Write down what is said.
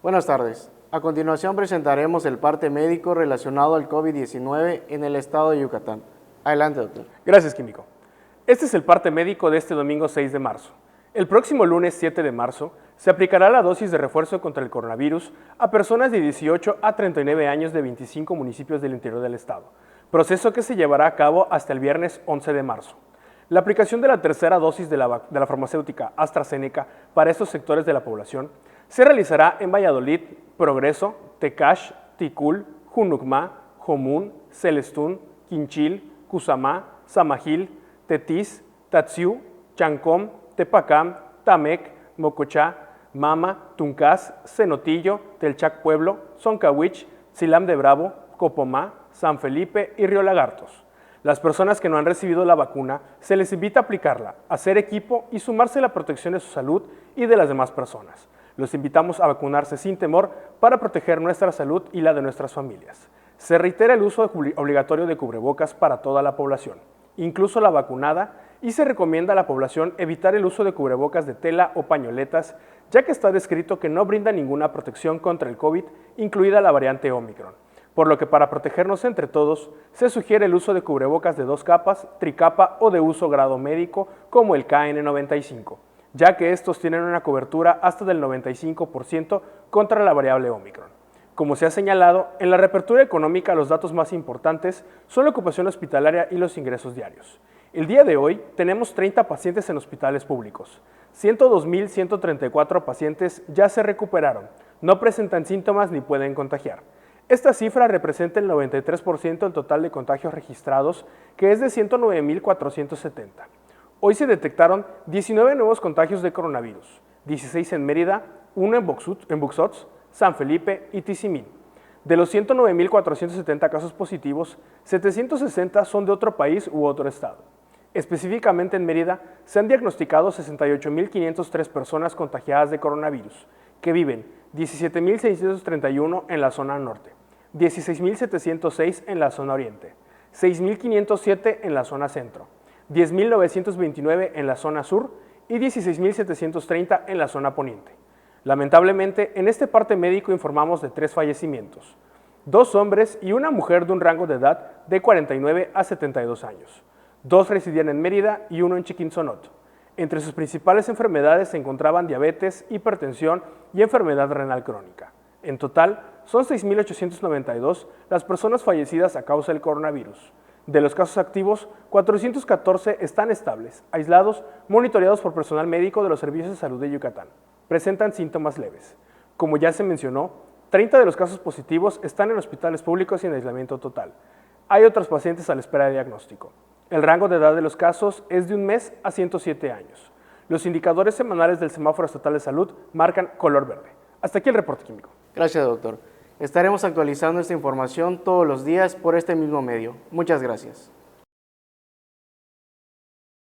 Buenas tardes. A continuación presentaremos el parte médico relacionado al COVID-19 en el estado de Yucatán. Adelante, doctor. Gracias, Químico. Este es el parte médico de este domingo 6 de marzo. El próximo lunes 7 de marzo se aplicará la dosis de refuerzo contra el coronavirus a personas de 18 a 39 años de 25 municipios del interior del estado, proceso que se llevará a cabo hasta el viernes 11 de marzo. La aplicación de la tercera dosis de la farmacéutica AstraZeneca para estos sectores de la población se realizará en Valladolid, Progreso, Tecash, Ticul, Junucma, Jomún, Celestún, Quinchil, Cusamá, Samajil, Tetis, Tatsiu, Chancom, Tepacam, Tamec, Mocochá, Mama, Tuncás, Cenotillo, Telchac Pueblo, Zoncahuich, Silam de Bravo, Copomá, San Felipe y Río Lagartos. Las personas que no han recibido la vacuna se les invita a aplicarla, hacer equipo y sumarse a la protección de su salud y de las demás personas. Los invitamos a vacunarse sin temor para proteger nuestra salud y la de nuestras familias. Se reitera el uso obligatorio de cubrebocas para toda la población, incluso la vacunada, y se recomienda a la población evitar el uso de cubrebocas de tela o pañoletas, ya que está descrito que no brinda ninguna protección contra el COVID, incluida la variante Omicron. Por lo que para protegernos entre todos, se sugiere el uso de cubrebocas de 2 capas, tricapa o de uso grado médico, como el KN95, ya que estos tienen una cobertura hasta del 95% contra la variable Omicron. Como se ha señalado, en la reapertura económica los datos más importantes son la ocupación hospitalaria y los ingresos diarios. El día de hoy tenemos 30 pacientes en hospitales públicos. 102.134 pacientes ya se recuperaron, no presentan síntomas ni pueden contagiar. Esta cifra representa el 93% del total de contagios registrados, que es de 109.470. Hoy se detectaron 19 nuevos contagios de coronavirus, 16 en Mérida, 1 en Buxots, San Felipe y Tizimín. De los 109.470 casos positivos, 760 son de otro país u otro estado. Específicamente en Mérida se han diagnosticado 68.503 personas contagiadas de coronavirus, que viven 17.631 en la zona norte, 16.706 en la zona oriente, 6.507 en la zona centro, 10.929 en la zona sur y 16.730 en la zona poniente. Lamentablemente, en este parte médico informamos de 3 fallecimientos, 2 hombres y una mujer de un rango de edad de 49 a 72 años. 2 residían en Mérida y 1 en Chiquinzonot. Entre sus principales enfermedades se encontraban diabetes, hipertensión y enfermedad renal crónica. En total, son 6.892 las personas fallecidas a causa del coronavirus. De los casos activos, 414 están estables, aislados, monitoreados por personal médico de los servicios de salud de Yucatán. Presentan síntomas leves. Como ya se mencionó, 30 de los casos positivos están en hospitales públicos y en aislamiento total. Hay otros pacientes a la espera de diagnóstico. El rango de edad de los casos es de 1 mes a 107 años. Los indicadores semanales del Semáforo Estatal de Salud marcan color verde. Hasta aquí el reporte químico. Gracias, doctor. Estaremos actualizando esta información todos los días por este mismo medio. Muchas gracias.